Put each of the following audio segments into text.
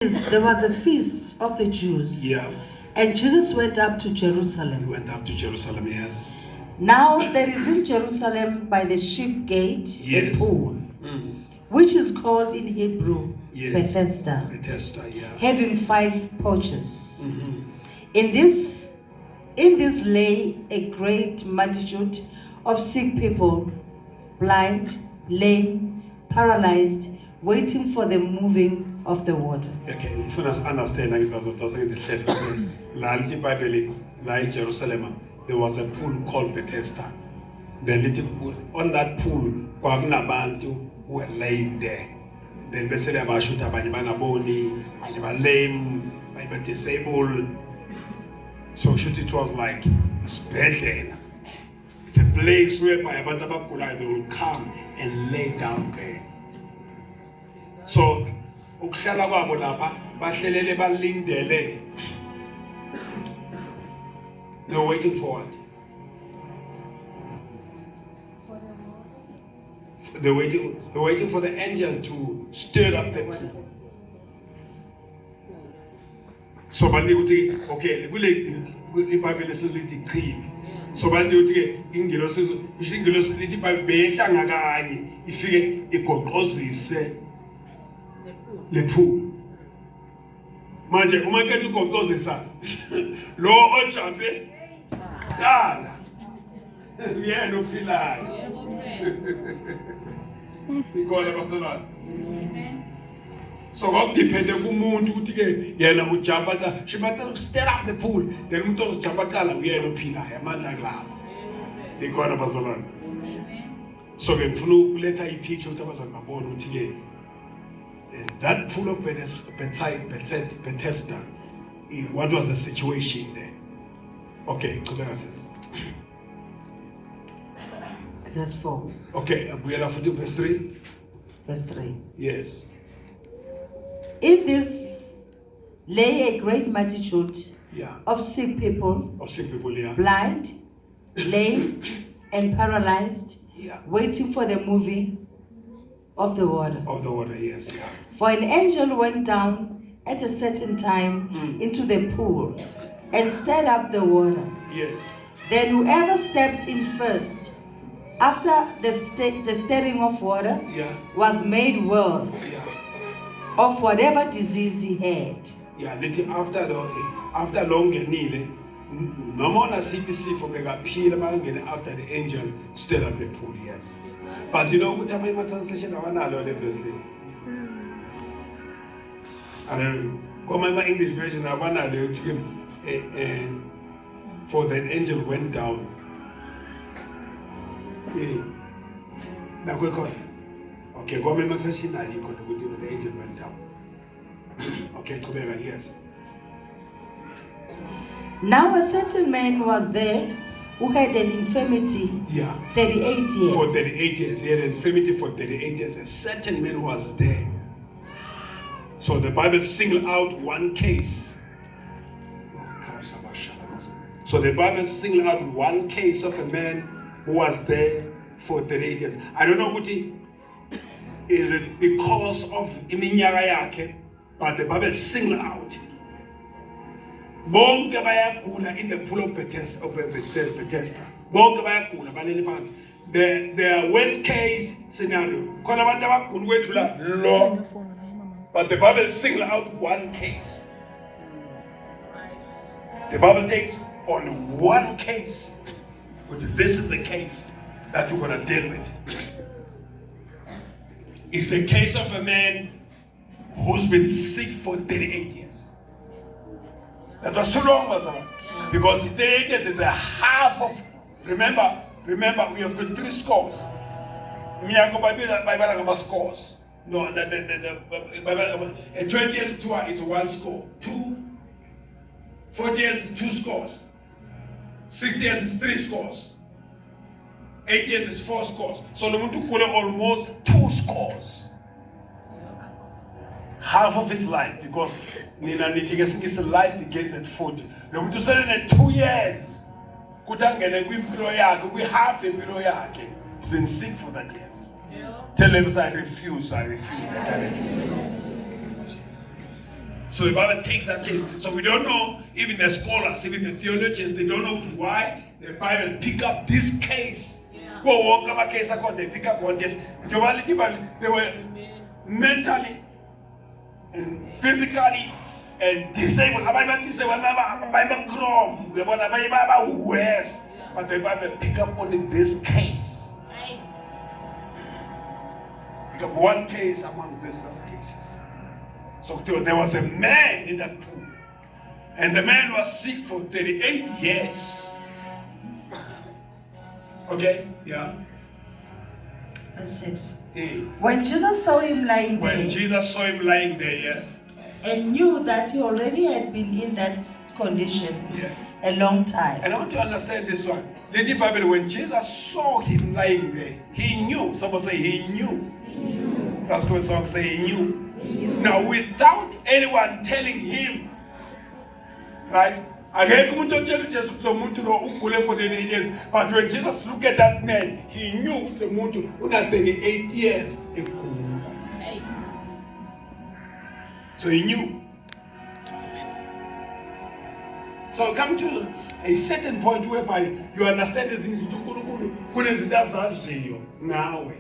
There was a feast of the Jews. Yeah. And Jesus went up to He Jerusalem. went up to Jerusalem, yes. Now there is in Jerusalem by the sheep gate Yes. a pool, which is called in Hebrew Yes. Bethesda, Bethesda, yeah. having 5 porches. In this lay a great multitude of sick people, blind, lame, paralyzed, waiting for the moving of the water. Okay, if us understand, like it was the Bible, like Jerusalem, there was a pool called Bethesda. The little pool. On that pool, Kwavnabantu who were laying there. Then basically about shoot up boni, lame, disabled. So shoot it was like a spell. It's a place where they will come and lay down there. So ukuhlala kwabo lapha bahlelele balindele. They're waiting for what? They're waiting for the angel to stir up the pool. So bali uthi okay kule iBhayibheli selidecree. So bali uthi ingelosi lithi iBhayibheli behla ngakanye ifike igoqozise le pool. Manje uma ke ugoqozisa lo ojambe dala yena ophilayo. Ikona basalala. So ngokudepende kumuntu ukuthi ke yena ujumpa ka she might stir up the pool then umuntu ozojumpa qala uyena ophilayo amandla kulapha. Ikona basalala. So ke ngifuna ukuletha ipicture ukuthi abazali babone ukuthi ke that pool of Bethesda, what was the situation there? Okay, Verse 4. Okay, we are for verse 3. Verse 3. Yes. In this lay a great multitude of sick people, yeah. blind, lame, and paralyzed, waiting for the moving of the water. Of the water, yes. Yeah. For an angel went down at a certain time into the pool and stirred up the water. Yes. Then whoever stepped in first, after the stirring of water, was made well of whatever disease he had. Yeah, after long nile, no more na CPC for after the angel stirred up the pool, yes. But you know what my translation I want to verse. I don't know. Come my English version I want to for the angel went down. Okay, come my translation I the angel went down. Okay, yes. Now a certain man was there who had an infirmity 38 years. For 38 years. He had an infirmity for 38 years. A certain man was there. So the Bible singled out one case. So the Bible singled out one case of a man who was there for 38 years. I don't know what is it because of iminyaka yakhe, but the Bible singled out. Bonke bayagula in the pool of Bethesda. Bonke bayagula balele phansi. The worst case scenario. Khona abantu abagula kwedlula lo. But the Bible singled out one case. The Bible takes only one case, which this is the case that we're going to deal with. It's the case of a man who's been sick for 38 years. That was too long, Mazama. Because 38 years is a half of, remember, we have got 3 scores. Bible scores. No, a 20 years tour is 1 score. 40 years is 2 scores. 60 years is 3 scores. 8 years is 4 scores. So the Muntu Kule almost 2 scores. Half of his life, because Nina Nitigas life begins at 40. The Muntu said in 2 years. Kutangene we half a below yake. He's been sick for that years. Tell him I refuse, I can't refuse. So the Bible takes that case. So we don't know, even the scholars, even the theologians, they don't know why the Bible pick up this case. Go walk up a case, they pick up one case. They were mentally and physically and disabled. But the Bible pick up only this case. Pick up one case among these other cases. So there was a man in that pool, and the man was sick for 38 years. Okay, yeah. Verse 6. Mm. When Jesus saw him lying When there Jesus saw him lying there, yes, and knew that he already had been in that condition yes. a long time. And I want you to understand this one. Lady Bible, when Jesus saw him lying there, he knew. Someone say he knew. That's what someone say he knew. Now, without anyone telling him, right? But when Jesus looked at that man, he knew the muntu una 38 years ago. So he knew. So come to a certain point whereby you understand these things now,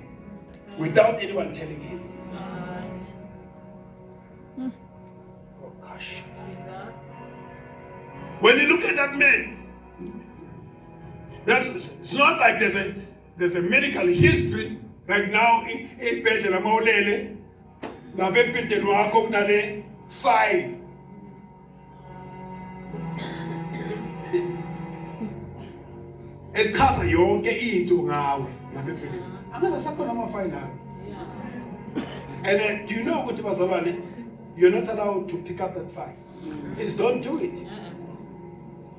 without anyone telling him. Oh gosh. When you look at that man, it's not like there's a medical history. Like now, file. Echaza yonke into ngawe lapha angasakhona amafile lawo. And then, do you know what bazalwane, you're not allowed to pick up that file. Please don't do it.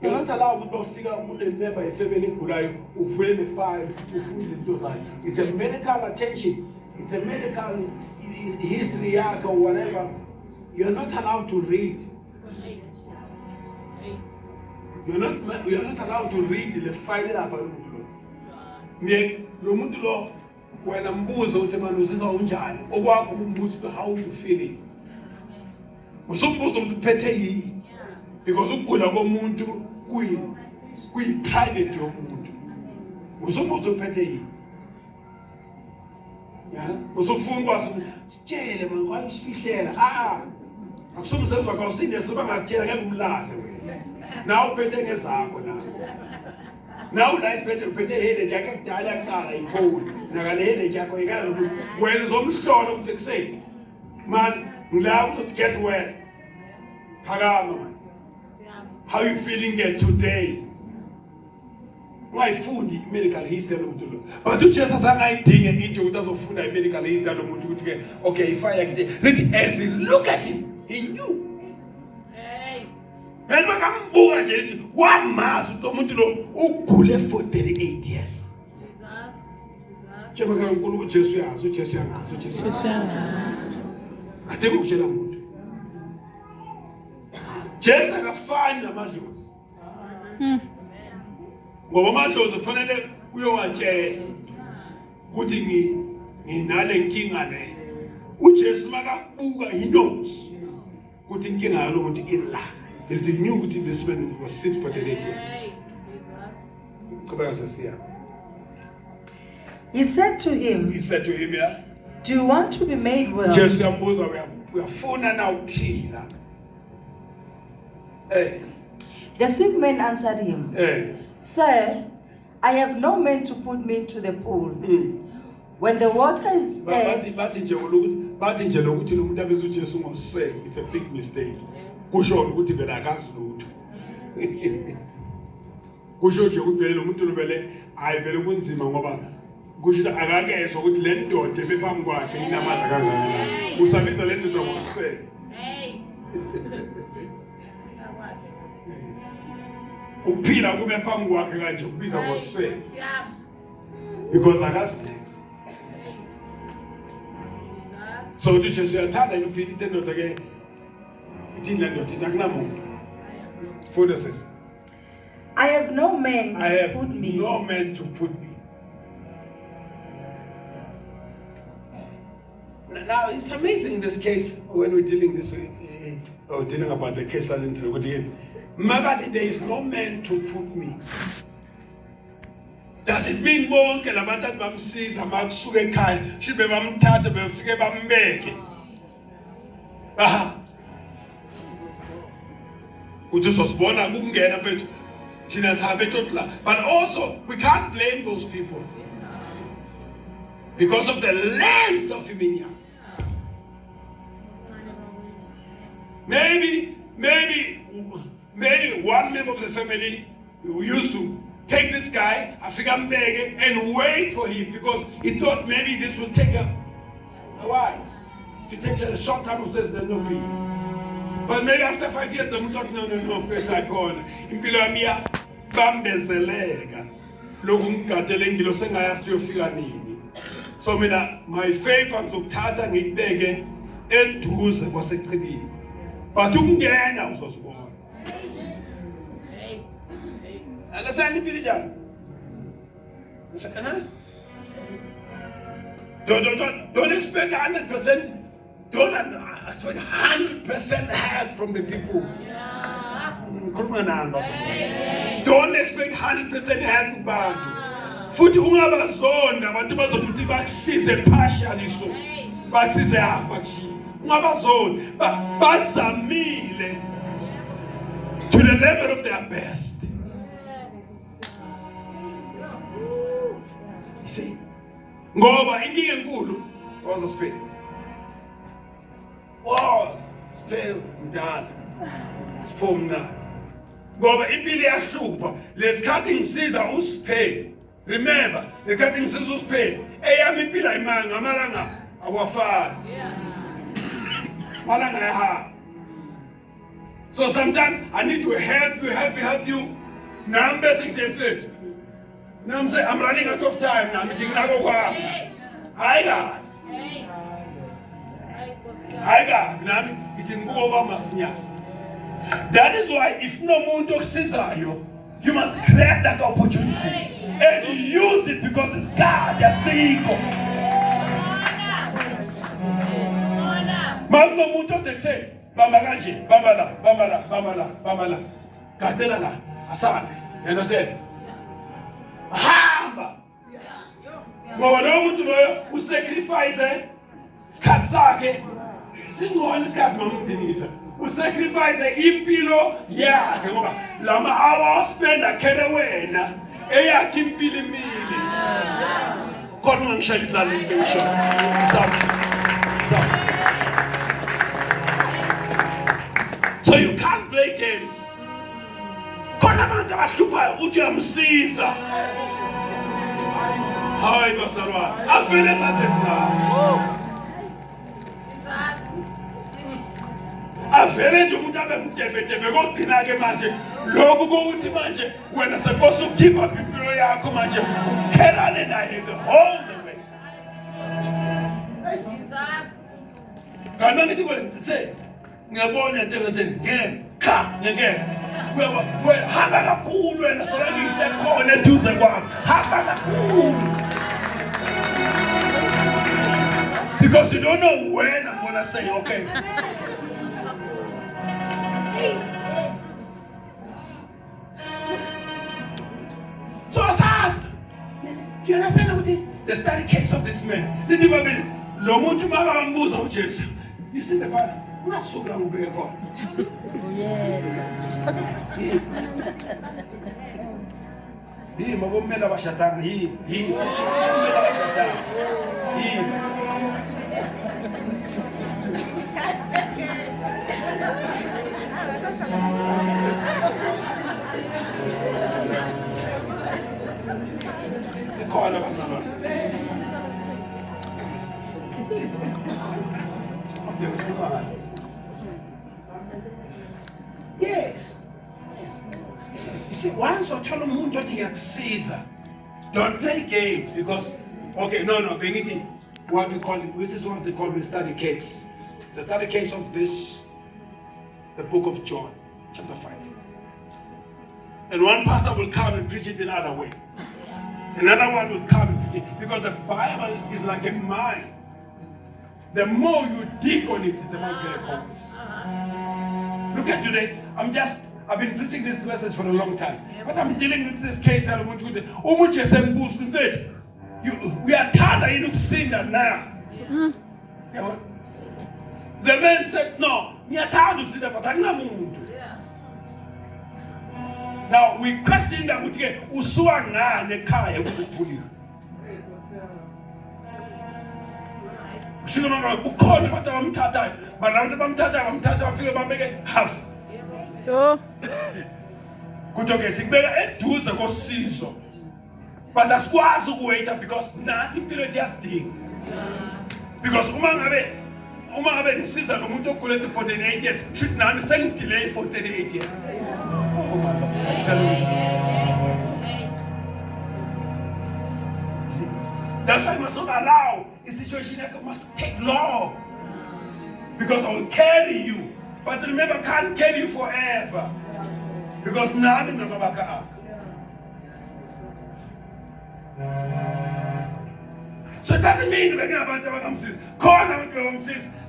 You're not allowed to figure out a member of family egulayo uvule the file ufunde into zakhe. It's a medical attention. It's a medical history yakhe or whatever. You're not allowed to read. You're not allowed to read the file about lo muntu lo wena mbuzo uthi manje uzizwa unjani okwakho umbuzo how you feeling usumbuzo umuntu uphethe yini because ukugula komuntu kuyi private yomuntu usumbuzo uphethe yini ya usufuna kwazi tshele manje kwayisifihlela akusumsebenza kwa usinde siloba ngakutshela ngeke umlande wena nawe uphethe ngezakho na now life better uphethe headache yakhe kudala yaqala iphone nakale headache yakho ikala lokuthi wena uzomhlola ukuthi kuseni man ngila ukuthi get well phakama man how you feeling today ungayifundi medical history lomuntu lo but uJesus angayidinge into ukuthi azofunda medical history lomuntu ukuthi ke okay ifaya kide let as he look at him he knew. And makambuka nje lithi wamazi ukuthi umuntu lo ugule for 38 years. Njengoba uNkulunkulu uJesu uyazi, uJesu uyangazi, uJesu uyangazi. Athe ngokutshela umuntu. Jesu akafani namadlozi. Ngoba amadlozi kufanele uyowatshela ukuthi nginale inkinga le. uJesu makabuka he knows ukuthi inkinga yalo ukuthi ila. He knew that this man was sick for 38 years. He said to him, yeah, do you want to be made well? Just we are phone now killer. Hey. The sick man answered him, Hey. Sir, I have no man to put me into the pool. When the water is it's a big mistake. Kusho ukuthi vela akazi lutho kusho nje ukuthi vele lo muntu lo vele ayivele kunzima ngoba kusho akakezwa ukuthi le ndoda ebephambi kwakhe inamandla kangakanani usabiza le ndoda ngosele ukuphila kube phambi kwakhe kanje ukubiza ngosele because akazi next so uthi Jesu uyathanda ukuphila into ndoda ke I have no man to put me. No man to put me. Now it's amazing this case when we're dealing this Oh, dealing about the case and again. Magadi, there is no man to put me. Does it mean bonke labantu bamsiza makusuka ekhaya shibe bamthatha befike bambeke? Aha. Uzosibona kungena mfethu thina sihambe totla. But also we can't blame those people because of the length of Iminia. Maybe one member of the family who used to take this guy, African Mbege, and wait for him because he thought maybe this would take a while. To take a short time of this, then no be. But maybe after 5 years, they will not no, first I gone. Impilo yami bambezeleka. Lokhu ngigadele ngilo sengaya siyofika nini. So my faith ngizokuthatha ngibeke eduze kwaseChibini. But ungena uzosibona. Understand the picture? Don't expect 100%. Don't expect 100% help from the people. Don't expect 100% help bantu. Futhi ungabazonda abantu bazokuthi bakusize partially so. Bakusize half bakshi. Ungabazonda bazamile to the level of their best. See? Ngoba inkinga enkulu was a spell. Was spell mdala. Sipho mdala. Ngoba impilo yahlupha. Lesikhathi ngisiza uSpay. Remember, lesikhathi ngisiza uSpay. Eyami impilo ayimanga amalanga awafani. Malanga yaha. So sometimes I need to help you. Now I'm basic fit. Now I'm saying I'm running out of time now. I'm thinking I go home. Hi God. Now it's in over Masnya. That is why if no mundo sezayo, you must grab that opportunity and use it because it's God that's saying. Magno mundo te say, Bambalaji, Bambala. Kadelala, Asante. And I said, Hamba. Ngoba lo muntu loyo usacrifice isikhathi singone isikhathi mamdinisa usacrifice impilo yakhe ngoba lama hours spend akhele wena eyakhe impilo imile kodwa ngishayisa le ngisho so you can't play games khona abantu abahluphayo uthi uyamsiza. Hayi basarwa afele satenza avele nje umuntu abemtebetebe kokugcina ke manje lokhu kokuthi manje wena supposed to give up impilo yakho manje ukhelane naye the whole way. Kana ngithi wena ngiyabona into ngeke we hamba kakhulu wena sola ngisekhona eduze kwami hamba kakhulu because you don't know when I'm gonna say okay. So as you understand what the study case of this man the Bible lo muntu makambuza uJesu you see the Bible unasuka ngubeke khona Hii magomela bashatanga hii magomela bashatanga hii Kola basana Yes. You see, once you tell them what you Caesar, don't play games because, okay, no, beginning, what we call it, this is what they call the study case. It's a study case of this, the book of John, chapter 5. And one pastor will come and preach it another way. Another one will come and preach it because the Bible is like a mine. The more you dig on it, the more you get a Look at today. I've been preaching this message for a long time. But I'm dealing with this case. We are tired of seeing that now. Yeah. The man said, no, we are tired of seeing that, but I'm not moved. Now we question that we get Usuanga and the car with the police. Shilomanga, Ukon, Tata, but I'm Tata, I feel about making half. Kutoke Sigbera and two ago season. But that's why I wait because nothing people just dig. Because Umangabe season Umuto collected for 38 years should now be sent delay for 38 years. That's why I must not allow a situation that must take long. Because I will carry you. But remember, I can't carry you forever. Because nothing will come back. So it doesn't mean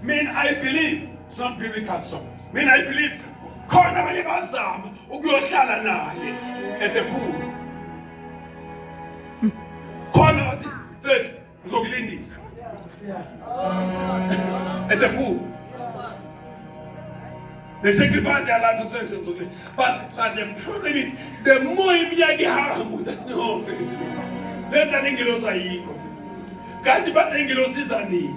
mean I believe some people can so. Mean I believe at the pool. Corner third at the pool. They sacrifice their life for service. But the problem is, the more you get harm with that, no, then the English are equal. Can't but English is a need.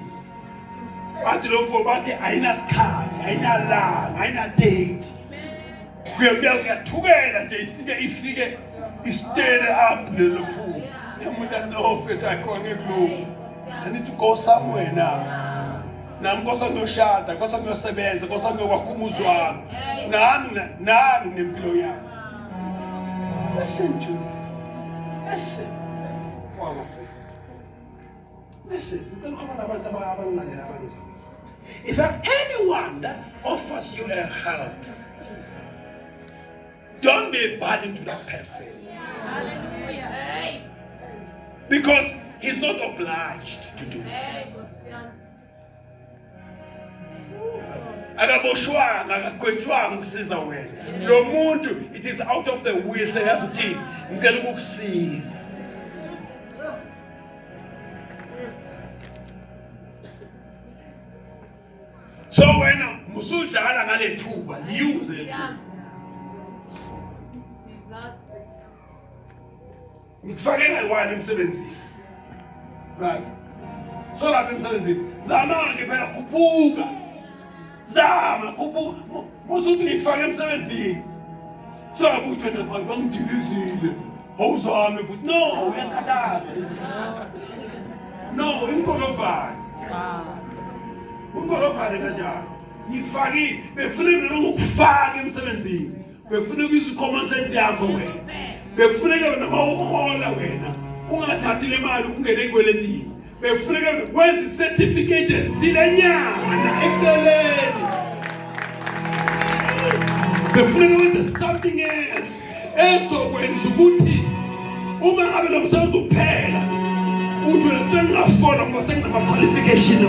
But you don't forget, I know scar, I know land, I know date. We'll get together, they figure, he's staying up in the pool. And with that outfit, I call him blue. I need to go somewhere now. Na mkosa ngoshata, kosa ngosebenza, kosa ngowakumuzwana. Nami nempilo yami. Listen to me. Listen. Listen. If anyone that offers you a help, don't be a burden to that person. Because he's not obliged to do it. Akaboshwanga akakwetshwanga ukusiza wena lo muntu it is out of the will so yazi uthini ngicela ukukusiza. So wena musudlala ngale thuba use lethuba ngifake ngayibani emsebenzini right so lapha emsebenzini zama-ke phela khuphuka zama musuthi ngikufake emsebenzini sabuthi wena bangidilizile awuzame futhi no uyakhathaza no inkolofane kanjani ngikufakile befuna mina ngokufaka emsebenzini befuna ukuzwa common sense yakho wena bekufuneka wena mawuhola wena ungathathi le mali ungene ekweletini bekufuneka wenze certificate esitilenyana eceleni bekufuneka wenze something else esokwenza ukuthi uma ngabe lo msebenzi uphela uthi wena sengingafona ngoba senginama-qualification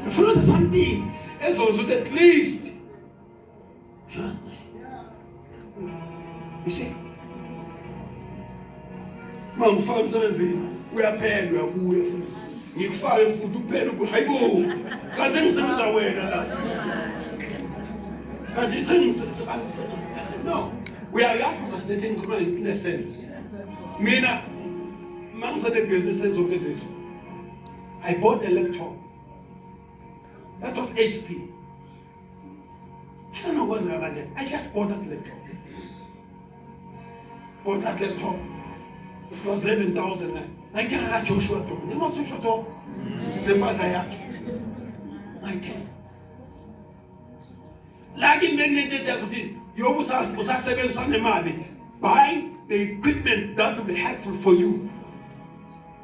befuna wenze something esokwenza ukuthi at least you see, mangifaka emsebenzini uyaphela uyabuya futhi ngikufake futhi uphela ubuye hayibo kaze ngisebenza wena la kanti sengisebenza no uyayazi ukuthi ngikhuluma in a sense mina mangisade business ezobusiness I bought a laptop that was HP. I don't know what's going on. I just bought that laptop. It was 11,000. I can't have Joshua Tom. You know Joshua Tom? The mother. I tell you. Like in many details of it, you almost ask for 7 money. Buy the equipment that will be helpful for you.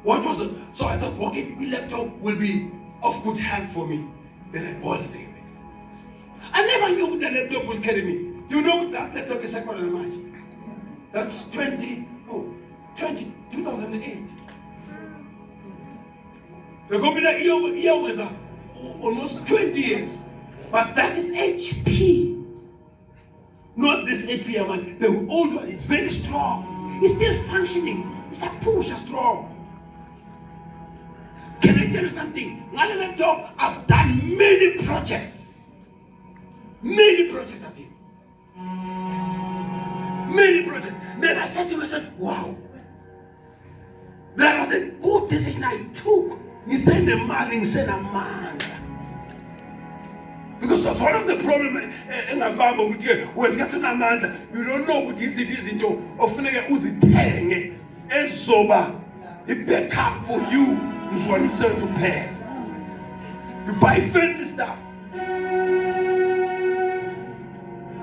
What was it? So I thought, okay, the laptop will be of good help for me. Then I bought it. I never knew the laptop will carry me. You know that laptop is second in March. That's 2008. The computer here was almost 20 years. But that is HP. Not this HP amount. The old one is very strong. It's still functioning. It's a push strong. Can I tell you something? On the laptop, I've done many projects. Many projects I did. Many projects. Then I said to myself, wow. That was a good decision I took. He said the man, he said a man. Because that's one of the problems in a Bible with you. When you get to Namanda, you don't know what is into ofuneka uzithenge ezoba a backup for you is what he's to pay. You buy fancy stuff.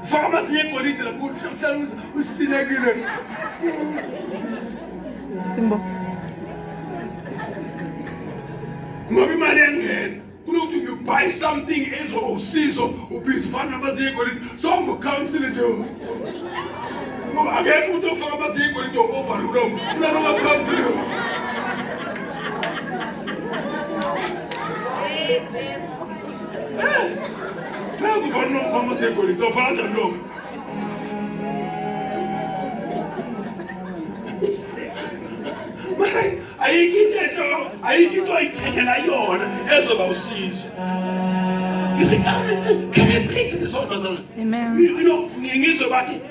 Farmers here call it the good who's sitting again. Simbo. Maybe my again. You buy something else or sees or piece of numbers here call it. Some will come to the door. No, again, put off farmers here call it over the room. So no one come to the door. Now we got no farmers here call it over the room. You see, can I preach this one? Amen. You know, about it.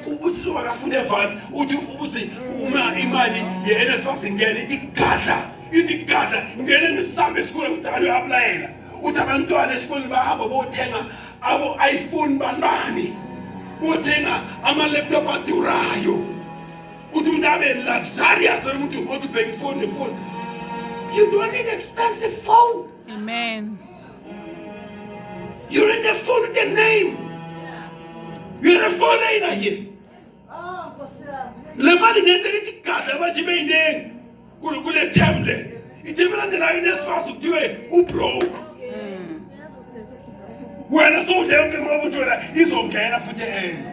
Imani, NSFAS again, it gather. Then the Sunday school of Taru Ablaina. Utamantua school have about tenor, our iPhone banani. Wotena, I'm a laptop at Durayo. Utumdabe luxurious or to go to pay phone the phone. You don't need expensive phone. Amen. You need a phone with a name. You're a phone in here. Le money gets it cut what you may name. Gulugule Tamle. It's even on the line as fast as you who broke. When a soldier came over to her, he's okay enough for the end.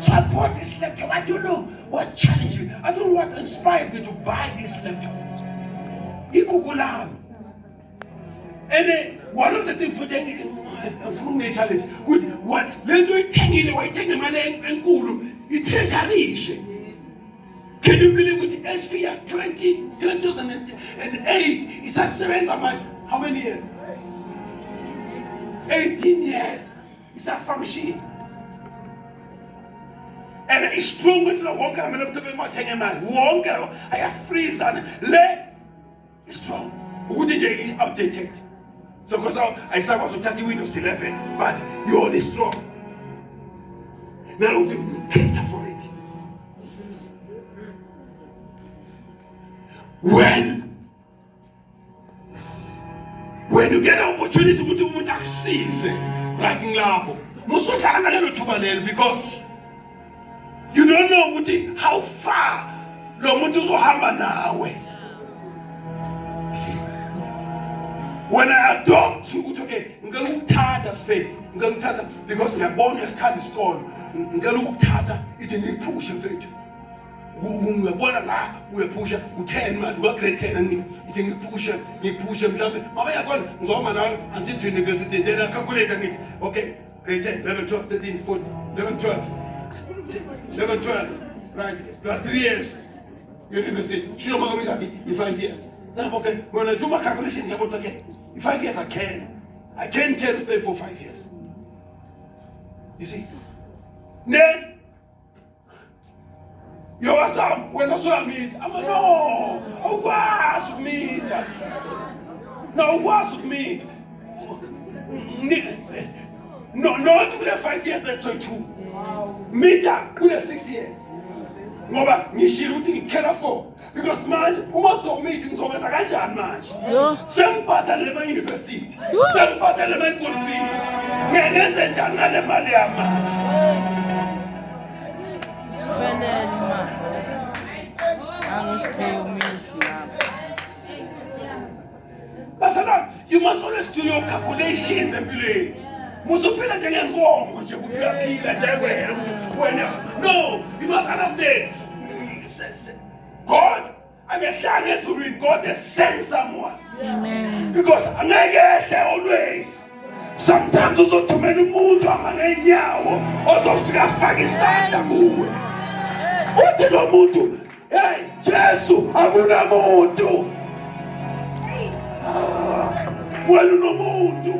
So I bought this laptop. I don't know what challenged me. I don't know what inspired me to buy this laptop. Ikukulam. And one of the things for from nature is with what let's do it 10 in way, take the money and go. It treasure. Can you believe with the SP at 2008? It's a 7 how many years? 18 years. It's a function. And it's strong with the walker. I'm going to be more telling man. Walker, I have freeze and leg. It's strong. Who did you updated? So because I started to 30 Windows 11, but you're only strong. Now you cater for it. When you get an opportunity to do taxis, writing labo, because you don't know how far Lomutu Zohamba nawe. When I adopt you, okay, Ngalu space, because my bonus card is called Ngalu Tata, it is a push of it. We push it, 10 months, work 10 and it is push him. Mama, I got until university, then I calculate it. Okay, grade 10, 11, 12, 13, 14, 11, 12. 11, 12, right? Plus 3 years. University. She don't want me in 5 years. Then okay, when I do my calculation, in 5 years I can. I can get paid for 5 years. You see? Then you are some when I saw meet. I'm like, no, I was with meat. No, I was with meat. No, not with 5 years, that's 2. Meter with 6 years. Ngoba ngishiruthi ngikhela 4 because manje uma so meeting sobenza kanjani manje? Semphatha le university. Semphatha le school fees. Ngenze njani ngale mali yamanje? Fanele manje. Angishilo meeting lapha. But you must always do your calculations empilweni. Musuphila njengenkomo nje ukuthi uyaphila nje wena. No, you must understand. God, God has sent someone. Amen. Because always. Sometimes uzothumela umuntu angangenyawo ozofika asifake isandla kuwe. Uthi lo muntu, hey, Jesu akunamuntu. Wena unomuntu.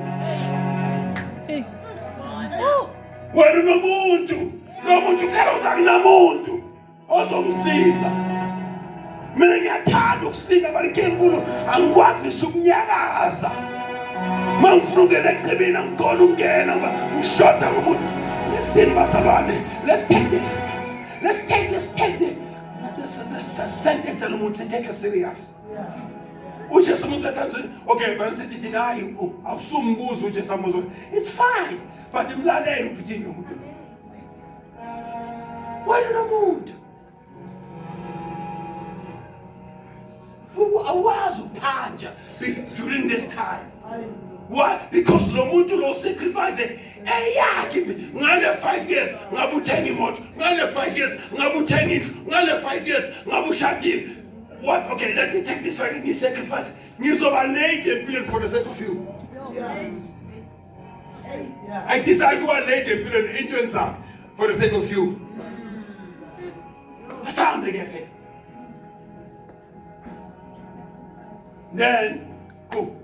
Wena unomuntu. Lo muntu khona akunamuntu ozomsiza. Mina ngiyathanda ukusinga abantu enkulu angikwazi ukunyakaza. Mangifuna ukungena ecibini angikona ukungena ngoba ngishoda ngomuntu. Listen bazalwane, let's take this sentence and umuntu take it serious. Ujesu umuntu athi okay, fanele sithi hayi awusumbuzo uJesu ambuzo. It's fine, but imlaleli ukuthi umuntu. Wena nomuntu. Awazi ukuphanja during this time. Why? Because lo muntu lo sacrifice eyakhe ngale 5 years ngabe uthenga imoto, ngale 5 years ngabe uthenga indlu, ngale 5 years ngabe ushadile. What? Okay, let me take this for me sacrifice. Ngizoba late empilweni for the sake of you. Yes. I decide to be late empilweni into enzami for the sake of you. Asambe ke. Then go.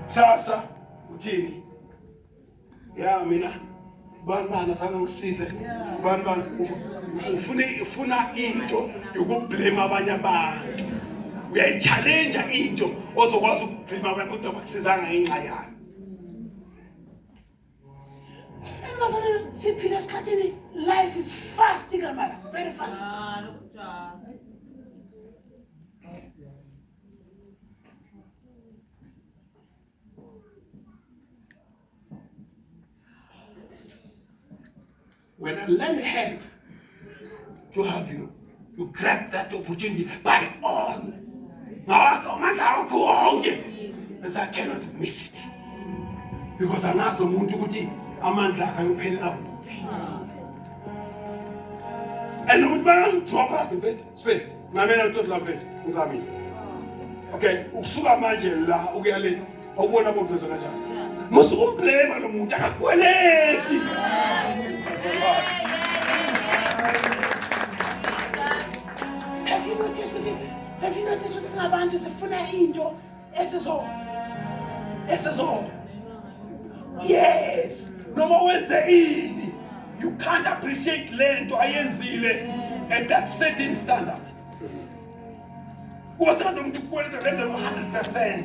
Sasa uthini? Ya mina bani sangangisize. Bani ufuna into yokublame abanye abantu. Uyayichallenge into ozokwazi ukublame abantu kodwa bakusizanga ngenxa yakho. Siphila esikhathini, life is fasting mara, very fast. When I lend a hand to help you, you grab that opportunity by all. As I cannot miss it. Because I'm not the moon to go in. Amandla akayophelela kuphi. And ukuthi drop out the vet, spend. Ngamena uthi la vet, ngizamile. Okay, ukusuka manje la ukuya le, awubona bonke kwenza kanjani. Musukumblame lo muntu akakweleti. Have you noticed with singabantu sifuna into esizo? Yes. Noma wenze ini, you can't appreciate lento ayenzile at that certain standard. Kuba umuntu kweleta lenze 100%.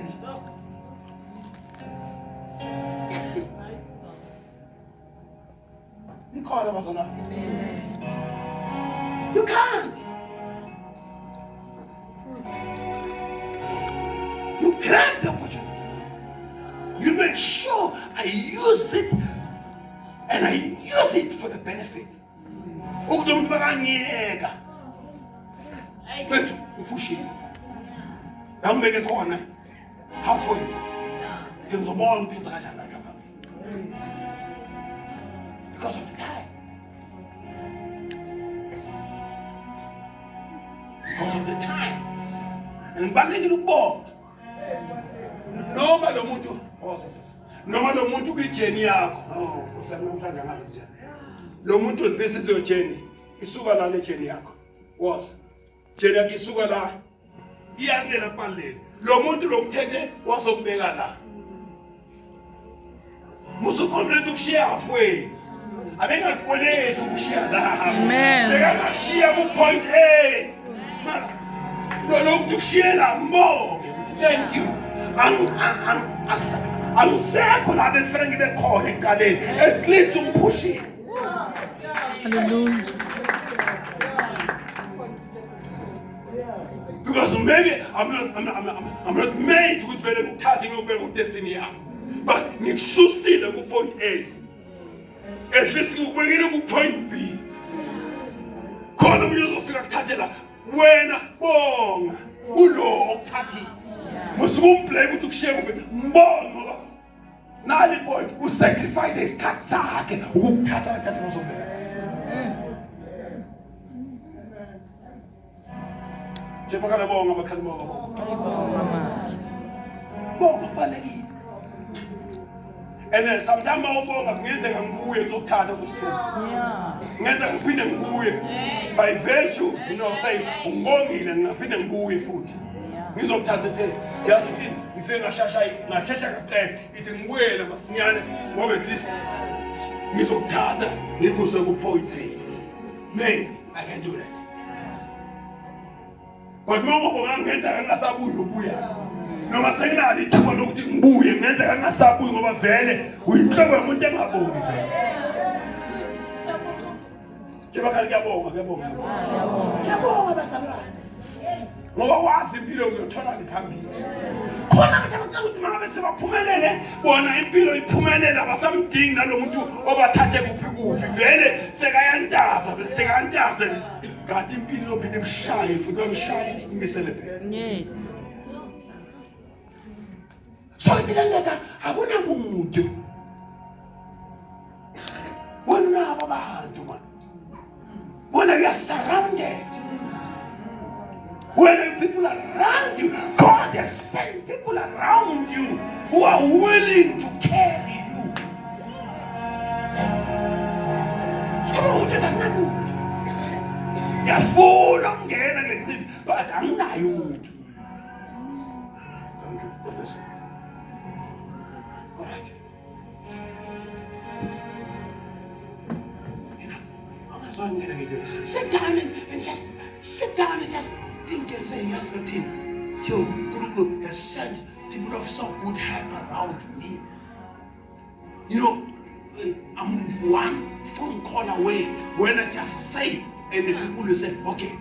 Nikhona bazona. You can't. You grab the opportunity. You make sure I use it and I use it for the benefit. Ukudomfakangiyeka. Bethu upushile. Ngambeke khona. How for you? Ngizobona ukuphinza kanjani lapha. Because of the time. Because of the time. And ngibalekile ukubonga. Noma lo muntu noma lo muntu kwijeni yakho usamhlanje ngazi njani lo muntu this is your journey isuka la le journey yakho was journey yakho isuka la iyalela phalele lo muntu lokuthethe wasokubeka la musukhomplete ukushiya halfway abengakweleti ukushiya la Amen. Bekakushiya ku point A lo muntu kushiyela mbonge thank you. Angisekho la befrenge bekhona eqaleni at least umpushile. Hallelujah. Because maybe I'm not made ukuthi vele ngithathe ngiyobeka udestiny yami, but ngikususile ku point A, at least ngikubekile ku point B. Khona umuntu uzofika kuthathela wena bonga ulo okuthathile. Musukumblame ukuthi kushiye kuphi mbongo Nali boy usacrifice isikhathi sakhe ukukuthatha kathatha ngozobela. Jebakala bonga bakhali bonga. Bonga balekile. And then sometimes ubonga kungenzeka ngibuye ngizokuthatha kusithini. Ngeze ngiphinde ngibuye. By virtue, you know, say ungongile ngaphinda ngibuye futhi. Ngizokuthatha nje yazi ukuthi ngifike ngashasha kaqeda ithi ngibuyele masinyane ngoba at least ngizokuthatha ngikuse ku point B. Maybe I can do that. But mawubonga ngenza ngingasabuye ubuya. Noma senginalo ithuba lokuthi ngibuye ngenza ngingasabuye ngoba vele uyinhloko yomuntu engabongi vele. Jebakhala kuyabonga. Ngiyabonga basalwane. Ngoba wazi impilo uyothola phambili. Khona ngicela ukuthi mangabe sebaphumelele bona impilo iphumelela basamdingi nalomuntu obathathe kuphi vele sekayantaza kanti impilo iyophinde imshaye futhi imshaye imisele phela. Yes. So ngithi akunamuntu. Bona abantu man. Bona you are surrounded. When people around you, God has sent people around you who are willing to carry you. You're full of getting, but I'm not you. All right. I'm going to sit down and just sit down and just think and say, yes, routine. Yo, God has sent people of so good help around me. You know, I'm one phone call away when I just say, and the people will say,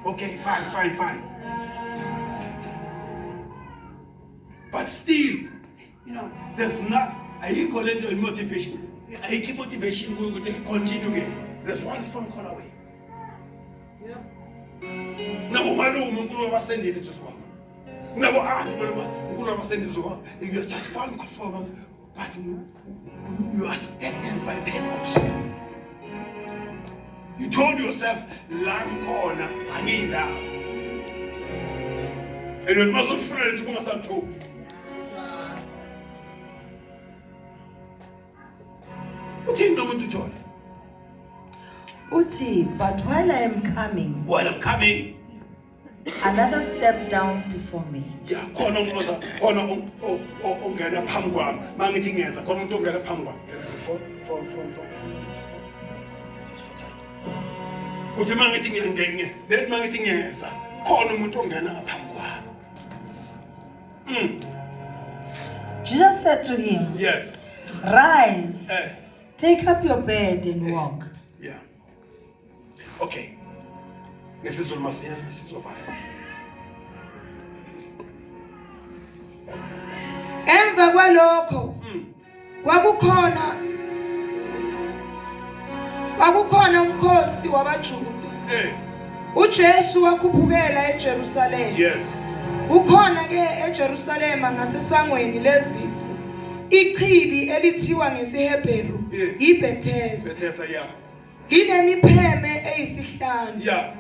okay, fine. But still, you know, there's not a equal motivation. I keep motivation we will continue again. There's one phone call away. Nabo malume uNkulunkulu abasendile to swap. Nabo uNkulunkulu abasendile to swap. If you're just one call but you are stagnant by purpose. You told yourself, land corner, I mean now. And you must have friends who must have told. What do you know what to tell? Uti, but while I am coming, another step down before me. Yeah, khona ongena phambi kwami. Mangithi ngeza khona umuntu ongena phambi kwami. Uthi mangithi ngiyangenge, lethi mangithi ngeza khona umuntu ongena phambi kwami. Jesus said to him, Yes. Rise, take up your bed and walk. Yeah. Okay. Ngesizulu masiyana sizofana. Emva kwalokho kwakukhona umkhosi wabaJuda. uJesu wakhuphukela eJerusalema. Yes. Ukhona ke eJerusalema ngasesangweni lezimvu ichibi elithiwa ngesiHebheru iBethesda. Bethesda, yeah. Inemipheme eyisihlanu. Yeah.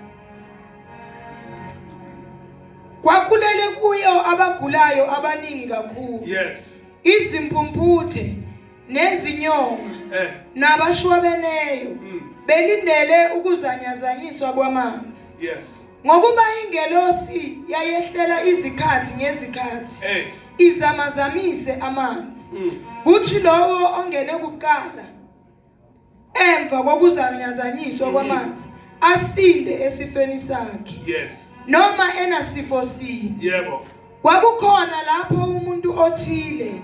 Kwakulele kuyo abagulayo abaningi kakhulu. Yes. Izimpumputhe nezinyonga nabashwabeneyo belindele ukuzanyazanyiswa kwamanzi. Yes. Ngokuba ingelosi yayehlela izikhathi ngezikhathi izamazamise amanzi. Kuthi lowo ongene kuqala emva kokuzanyazanyiswa kwamanzi asinde esifeni sakhe. Yes. Noma enasifo sinye. Yebo. Kwakukhona lapho umuntu othile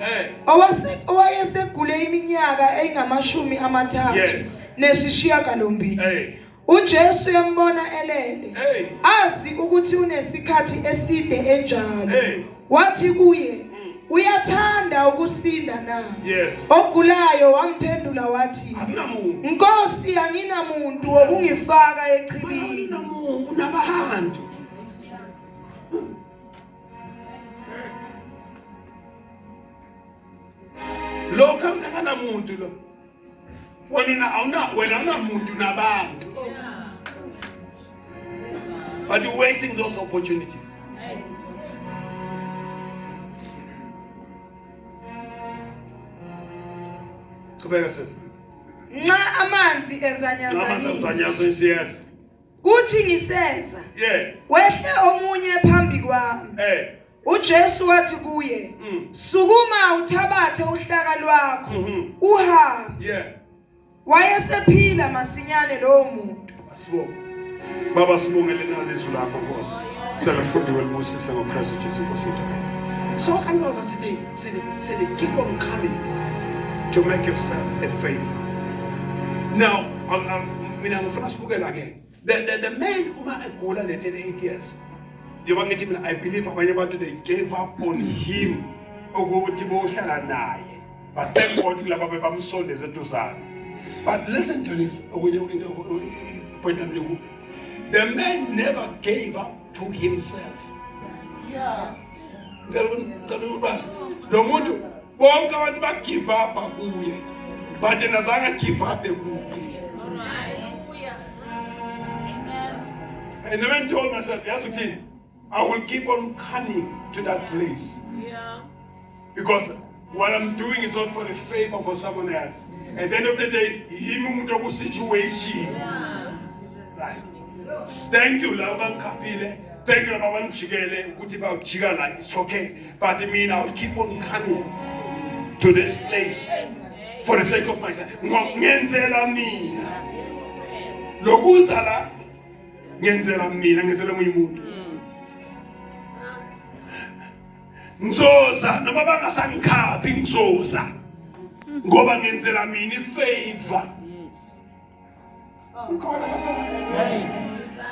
owayesegule iminyaka engamashumi amathathu nesishiyagalombili. uJesu yambona elele azi ukuthi unesikhathi eside enjalo. Wathi kuye, uyathanda ukusinda na? Ogulayo wamphendula wathi, Nkosi, anginamuntu wokungifaka echibini. Unabantu. Lokho akana muntu lo. Wena awunamuntu unabantu. But you're wasting those opportunities. Kubeka sesi. Nxa amanzi ezanyazanyisa. Yes. Kuthi ngiseza. Yeah. Wehle omunye phambi kwami. uJesu wathi kuye, sukuma uthabathe uhlaka lwakho, uhambe. Yeah. Wayesephila masinyane lowo muntu. Asibonge. Baba sibongele nalezwi lakho Nkosi. Siyafunda welibusisa ngoKristu Jesu Nkosi yethu. So sometimes I say, keep on coming to make yourself a favor. Now, mina ngifuna sibukela again. The man uma egula le 38 years. I believe abanye abantu they gave up on him ukuthi bohlala naye. But thank God laba bebamsondeza eduzane. But listen to this. The man never gave up to himself. Yeah. Lo muntu bonke abantu ba give up kuye. But yena zange give up kuye. And the man told myself, I will keep on coming to that place. Yeah. Because what I'm doing is not for a favor for someone else. At the end of the day, him situation. Right. Thank you, Laban Kapile. Thank you, Laban Chigele. Utiba Chigala. It's okay. But I mean, I'll keep on coming to this place for the sake of myself. Ngenzela mina. Lokuzala. Ngenzela mina. Ngenzela mumuntu. Nzoza noma bangasangikhaphi ngizoza ngoba ngenzela mina ifavor. Ukhona basana.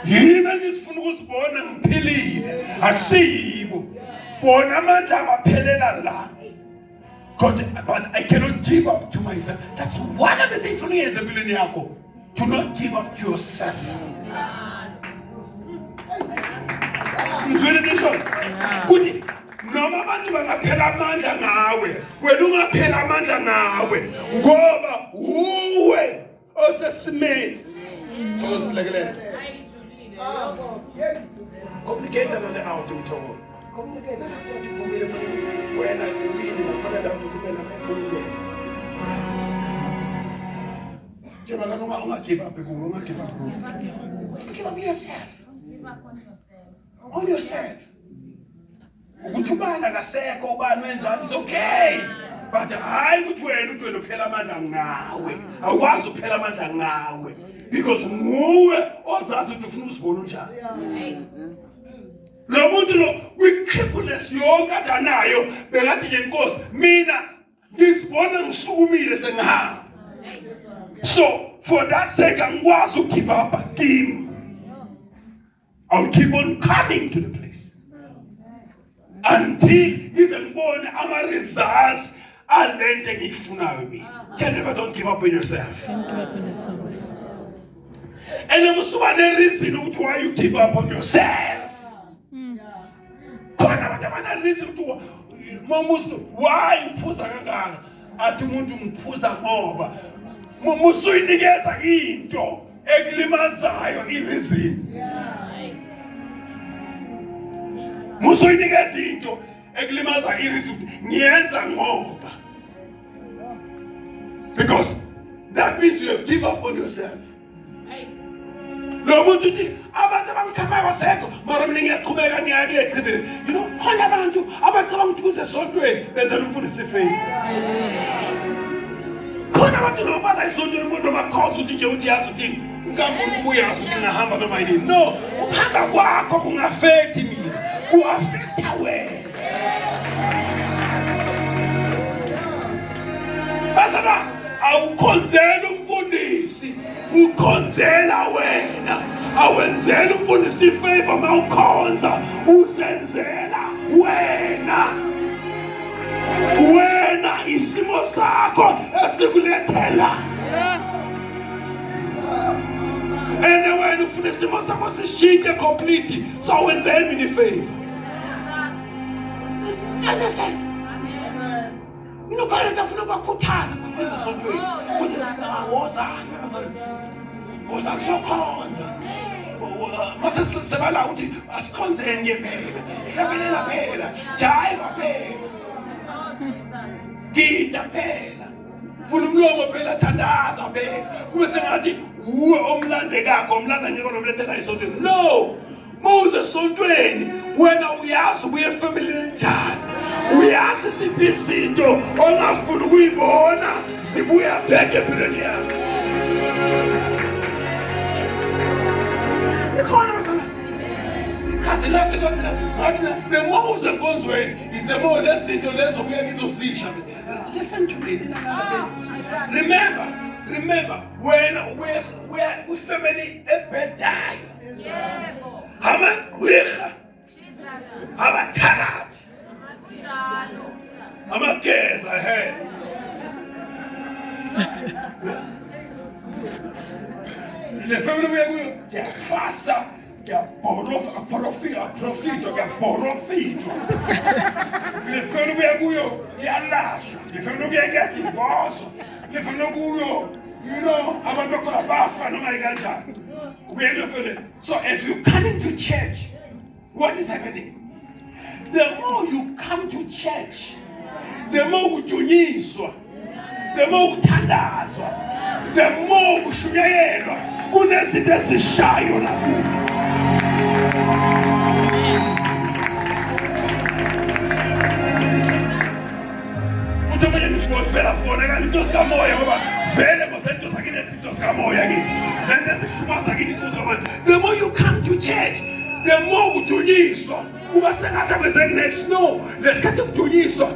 Yimi ngisifuna ukuzibona ngiphilile akusiyibo. Bona amandla abaphelela la. But I cannot give up to myself. That's one of the things for me as a billionaire. To not give up to yourself. Good. Noma abantu bangaphela amandla ngawe, wena ungaphela amandla ngawe ngoba uwe osesimeni. Osilekelele. Communicate on the out umthobo. Communicate ukuthi kumele fanele wena uyini nafanele ukumela ngakhulu. Jema kanoma ungagive up kuwe, ungagive up kuwe. Give up yourself. Give up on yourself. On yourself. Ukuthi ubani akasekho ubani wenzani is okay. But hayi ukuthi wena uphela amandla ngawe. Awukwazi ukuphela amandla ngawe because nguwe ozazi ukuthi ufuna uzibona unjani. Lo muntu lo kwicrippleness yonke adanayo bekathi nje Nkosi mina ngizibona ngisukumile sengihamba. So for that sake angikwazi ugive up again. I'll keep on coming to the place until ngize ngibone ama-results alento engiyifunayo mina. Tell them, don't give up on yourself. Don't give up on yourself. And there must be a reason why you give up on yourself. Khona reason to why uphuza kangaka athi umuntu mphuza ngoba musuyinikeza into ekulimazayo ireason. Musuyinikeza into ekulimaza ireason ngiyenza ngoba. Because that means you have given up on yourself. Lo muntu uthi abantu abangikhapha basekho mara mina ngiyaqhubeka ngiyake ekhibele. You know khona abantu abacabanga ukuthi kuze esontweni benzela umfundisi ifaith. Khona abantu noma bayisontweni umuntu noma cause ukuthi nje uthi yazi ukuthi ngambona ubuyazi ukuthi ngahamba noma yini. No, ukuhamba kwakho kungaffect mina. Ku-affecta wena. Basana awukhonzela umfundisi, ukhonzela wena. Awenzela umfundisi ifavor mawukhonza, uzenzela wena. Wena isimo sakho esikulethela. And wena ufuna isimo sakho sishintshe completely, so wenzela mina ifavor. Understand? Nginokhona ngafuna ukubakhuthaza bafana esontweni ukuthi woza kuzokhonza mase sebala ukuthi asikhonzeni phela hlabelela phela jayiva phela gida phela ufuna umlomo phela thandaza phela kube sengathi uwe omlandekakho omlanda ngeke nomlethela esontweni no Moses esontweni wena uyazi ubuye efamily njani uyazi siphi izinto ongafuni ukuyibona sibuya back empilweni yakho ikhona masana kasi last God the more usenkonzweni is the more lezinto lezo kuye ngizosisha listen to me remember when we family ebhedayo yebo hama wikha abathakathi amageza he le family kuya kuyo yafasa profito le family kuya kuyo yalasha le family kuya divorce le family kuyo you know abantu bakho bafa noma kanjani so as you come into church what is happening the more you come to church the more udunyiswa the more uthandazwa the more ushunyayelwa kunezinto ezishayo la uthomanye nisibona sibonakala into sikamoya ngoba vele mosento sakini izinto sikamoya kithi lento esikhuluma sakini into sikamoya the more you come to church the more udunyiswa kuba sengathi kwenzeki next no lesikhathi ukudunyiswa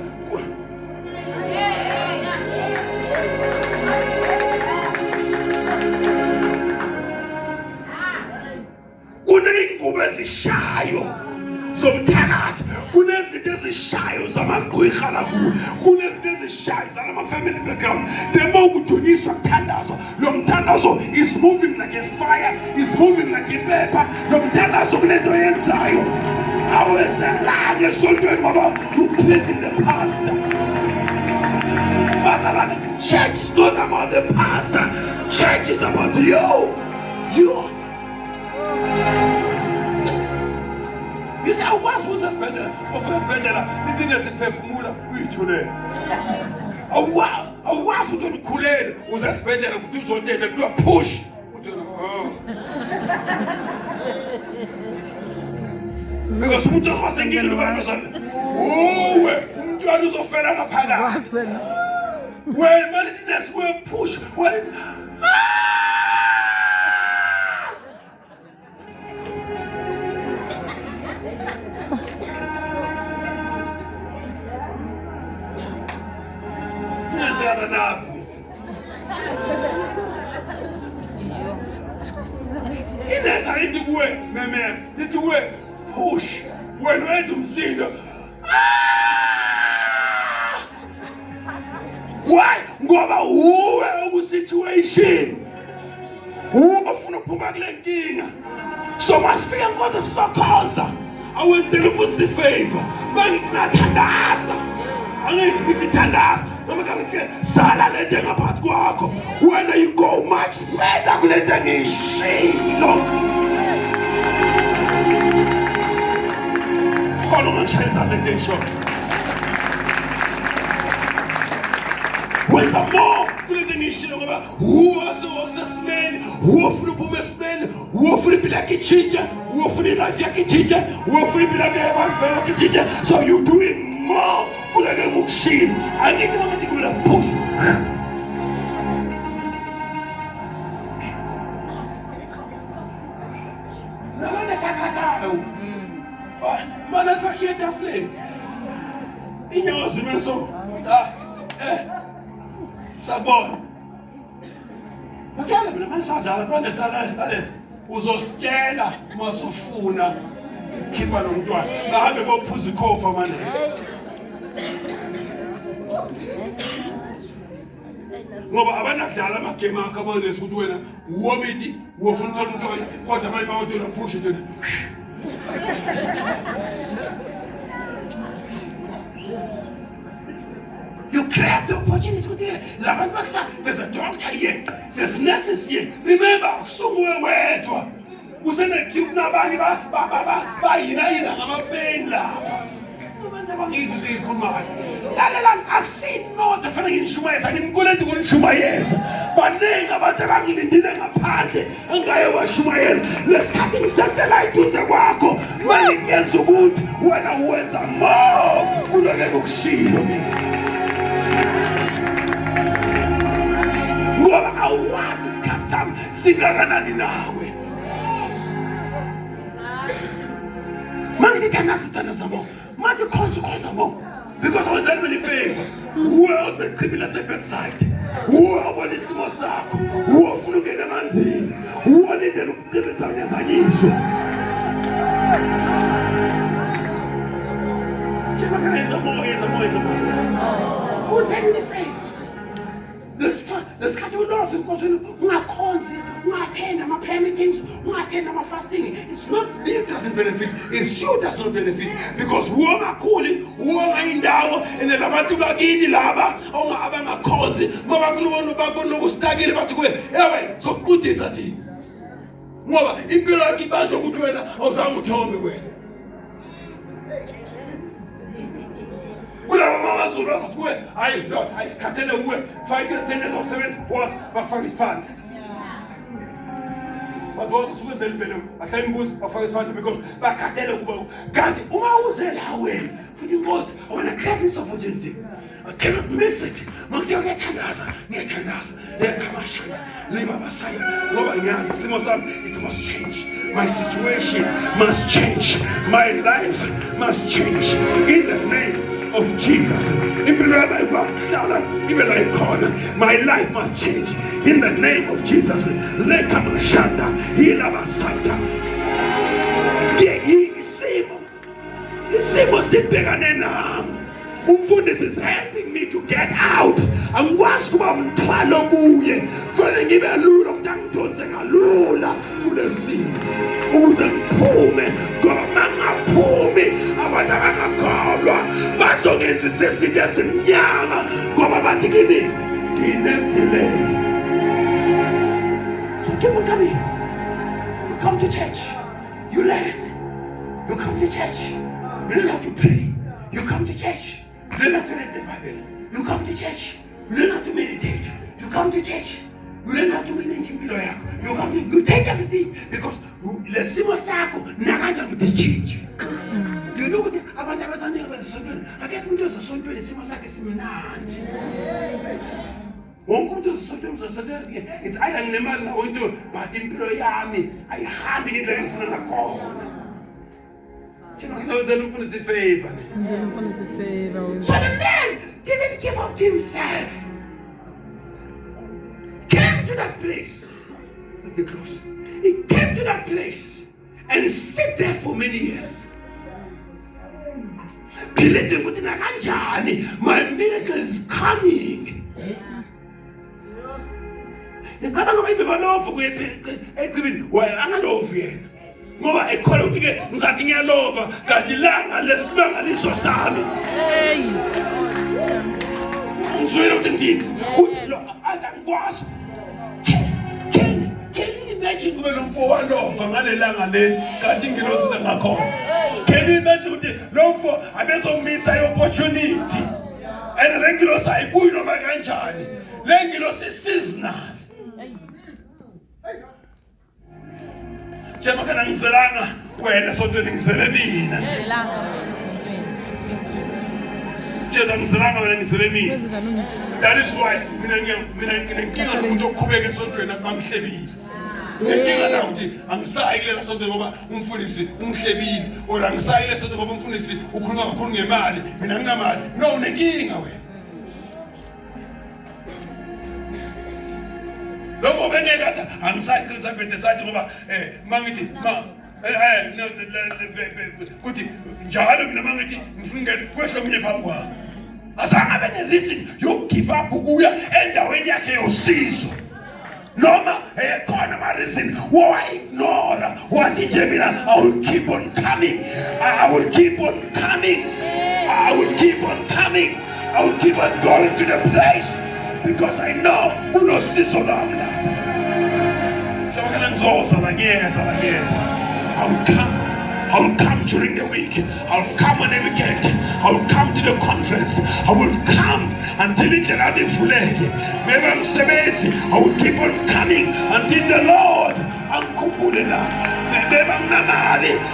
kuneyingubo ezishayo zomthakathi kunezinto ezishayo zamagqwirha lakuyo kunezinto ezishayo zalama-family background the more kudunyiswa kuthandazwa lo mthandazo is moving like a fire is moving like impepha lo mthandazo kunento yenzayo aweselanga esontweni ngoba you pleasing the pastor bazalwane church is not about the pastor church is about you You say, awukwazi uzesibhedlela ofuna esibhedlela into esiphefumula uyithulele awukwazi ukuthi ukhulele uzesibhedlela ukuthi uzothetha kuthiwa push because umuntu osenkingeni ubambezana uwe umntwana uzofela ngaphakathi wena malithi nesiwe push Ineza ithi kuwe memeza ithi kuwe push wena wenza umsindo why ngoba uwe okusituation ufuna ukuphuma kule nkinga so masifika nkonzo sizokhonza awenzele futhi ifavor bangithi nathandaza angithi ukuthi thandaza noma kabe sala lento ngaphakathi kwakho when you go much further kulento ngishilo khona ungashayisa lento esho wenza more kulento ngishilo ngoba uwasesimeni ufuna uphuma esimeni ufuna impilo yakhe itshintshe ufuna ilife yakhe itshintshe ufuna impilo yakhe yabafana yakhe itshintshe so you doing more kuleke ukushila angithi ngathi kula push namane sakhathayo mana sibashiya etafuleni inyawo zimeso sabona uthanda mina masadala bane sala uzositshela masufuna khipha nomntwana ngahambe bophuza ikhofa manje ngoba abanadlala amagame akho abanesi ukuthi wena uwomithi uwofuna uthola umntwana kodwa abanye bawuthela phusha into You grab the opportunity there. There's a doctor here. There's nurses here. Remember, somewhere wedwa. Usenetube nabani bayina ngamapain lapha. Abantu abangizi izikhulumayo. Lalela akusinto efana ngishumayeza ngimkuleti kunishumayeza. Baningi abantu abangilindile ngaphandle angaye washumayela. Lesikhathi ngisasela eduze kwakho manje ngiyenza ukuthi wena uwenza more kulokho okushilo mina. Ngoba awazi isikhathi sami singakanani nawe. Manje kanasitana zabo. Manje khonza mo. Because I was in favor. Who else a criminal bedside? Who are the small sack? Who are full of the manzi? Who are the little Zanyiso? Who's in the faith? This cat you love because you attend my prayer meetings, attend my fasting. It's not it doesn't benefit, it's you does not benefit. Because who am I calling, who am I in down, and then about to get in the lava, or my abang cause, Mabagulu, Bago, Stagger, about to go. Anyway, so good is that thing. Mother, if you like it, I'll go to it, or someone told me where. I scattered away 5 years, 10 years of service was back from his part. But was with the below. I can't use for his part because back at Telo can't was allowed for the boss. I want to grab this opportunity. I cannot miss it. Monteo Netanasa, Kamashanda, Lima Basaya, Lobanya, Simosam, it must change. My situation must change. My life must change. In the name of Jesus. My life must change. In the name of Jesus. Lekamashanda, Ilabasata. Isimo sibhekane nami. Umfundisi is helping me to get out. Angikwazi kuba umthwalo kuye. Kufanele ngibe lula ukuthi angidonse kalula kulesimo. Ukuze ngiphume ngoba mangaphumi abantu abangakholwa bazongenza isesinto esimnyama ngoba bathi kimi nginempilo. So keep on coming. You come to church. You learn. You come to church. You learn how to pray. You come to church. You learn how to read the Bible. You come to church. You learn how to meditate. You come to church. You learn how to manage your life. You come to, you take everything because lesimo sako nakanja mtichinji. You know what? Abantu abazane abazisontweni. Akekho umuntu ozosontweni isimo sakhe simnandi. Wonke umuntu ozosontweni uzosontweni. It's either nginemali na into but impilo yami ayihambi ngendlela engifuna ngakhona. So the man didn't give up to himself. Came to that place. Let me close. He came to that place and sit there for many years. Believing within a kanjani, my miracle is coming. The Kabbalah might be well, I'm not over here. Ngoba ekhona ukuthi ngizathi ngiyalova kanti ilanga lesimanga lisosami. Hey. Ngizwile ukuthi ndini. Angikwazi. Can you imagine kube lo mfo walova ngalelanga leli kanti ngilosisa ngakhona. Can you imagine ukuthi lo mfo abezongimisa i-opportunity. And le ngilosi ayibuyi noma kanjani. Le ngilosi seasonal. Chema kana ngizelanga wena sontweni ngizele mina. Chema ngizelanga wena ngizele mina. That is why mina nginenkinga nomuntu oqhubeka esontweni akamhlebile. Nginenkinga na ukuthi angisayi kulela sontweni ngoba umfundisi umhlebile or angisayi kulela sontweni ngoba umfundisi ukhuluma kakhulu ngemali mina nginamali. No, unenkinga wena. Lokho benekade angisayicela bhethe sathi ngoba mangithi kuthi njalo mina mangithi ngifuna kwehlo mina phambi kwami azange abe ne-reason yokugive up ukuya endaweni yakhe yosizo noma khona ama-reason wowayignora wathi nje mina I will keep on coming. I will keep on coming. I will keep on coming. I will keep on going to the place because I know unosizo lwami la. I will come during the week. I will come on the weekend. I will come to the conference. I will come until it can be full. Maybe I'm 70. I will keep on coming until the Lord. Maybe I'm not,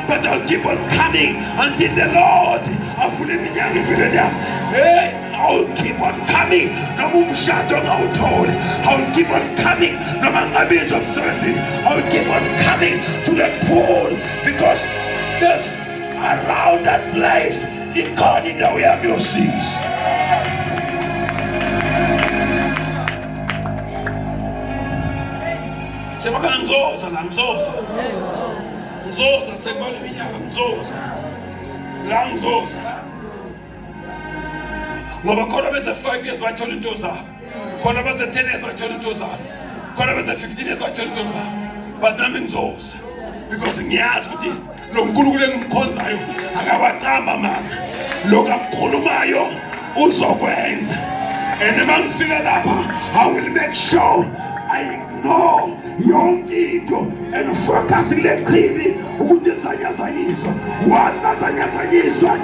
but I'll keep on coming until the Lord. I will keep on coming. No more shadow out. I will keep on coming. No more abuse of service. I will keep on coming to the pool because there's around that place. In God, in the way of your seas. Ngoba khona bese 5 years bathola into zabo. Khona bese 10 years bathola into zabo. Khona bese 15 years bathola into zabo. But nami ngizoza. Because ngiyazi ukuthi lo nkulunkulu engimkhonzayo akabaqamba manje. Lokho akukhulumayo uzokwenza. And uma ngifika lapha, I will make sure I ignore yonke into and focus kule chibi ukuthi zanyazanyiswa. Wazi nazanyazanyiswa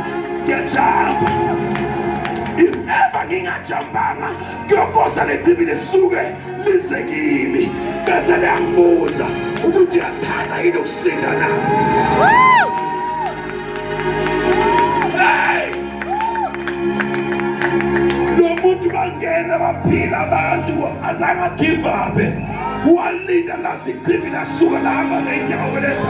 ngiyajamba. If ever ngingajambanga kuyokosa le chibi lisuke lise kimi bese liyangibuza ukuthi uyathanda yini ukusinda na. Lo muntu bangena baphila abantu azange give up. Walinda lasichibi lasuka lahamba ngenyawo leza.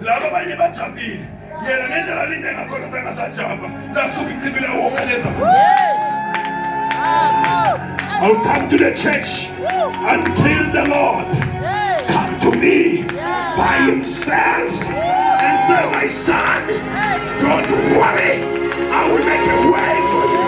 Laba banye bajambile. Yena ngendlela linde ngakhona sengasajamba. Lasuka ichibi lawoka leza. I'll come to the church until the Lord come to me by himself and say, my son, don't worry, I will make a way for you.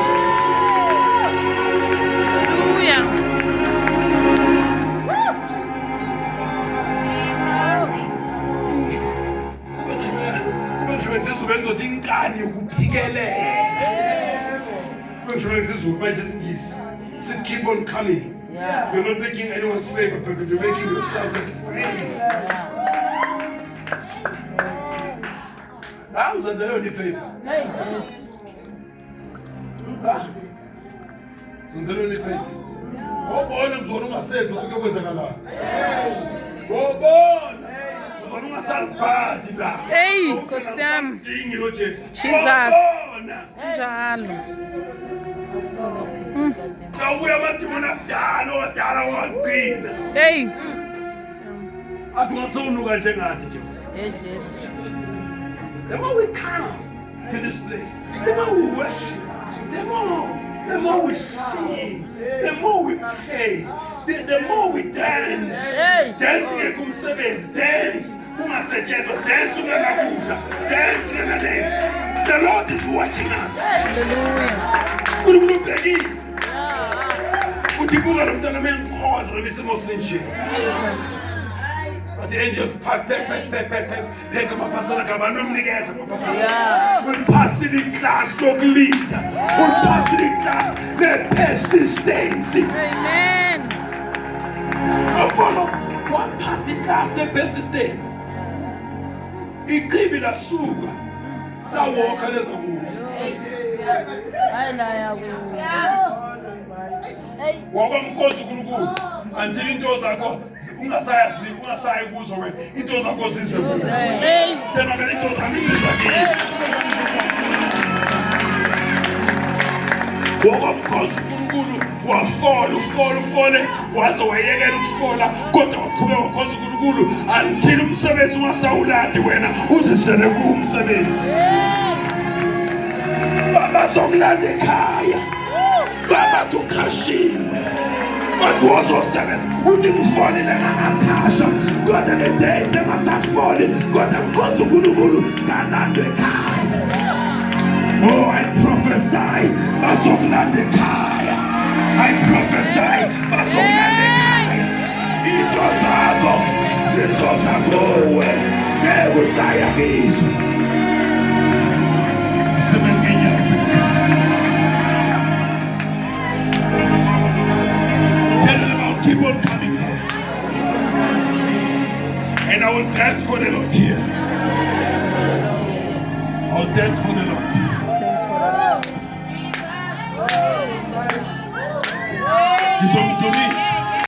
Keep on coming. You're not making anyone's favor, but you're making yourself a favor. How's that the only favor? It's the only favor. Oh, boy, I'm sorry, I said, like, what's the color? Oh, boy. Hey, Kosam. Jesus. Njalo. Hey. The more we come to this place, the more we worship, the more we sing, the more we pray, the more we dance. Hey. Dancing at Kumsabes, dance, dance, the Lord is watching us. Hallelujah. Jesus. But the angels pack my pastor will pass it in class, no lead. Will pass it in class, the persistence. Amen. Follow. One pass in class, the persistence. It gave me the sugar. Now walk on the moon. Wakwamkhosi uNkulunkulu until into zakho ungasayi kuzo wena into zakho zizekuwe thema ke into zami zizakini wakwamkhosi uNkulunkulu wafole waze wayekela ukufola kodwa waqhubeka wakhosi uNkulunkulu until umsebenzi ungasawulandi wena uzisele kumsebenzi baba sokulanda ekhaya baba tukhashiwe but wazosebenza uthi ngifonile ngakathasha kodwa le day sengasafoli kodwa mkhonza uNkulunkulu ngalanda ekhaya. Oh, I prophesy bazokulanda ekhaya. I prophesy bazokulanda ekhaya. Into zakho zisosa kuwe ngekusaya kizo. Tell them I'll keep on coming here. And I will dance for the Lord here. I'll dance for the Lord. He's on to me.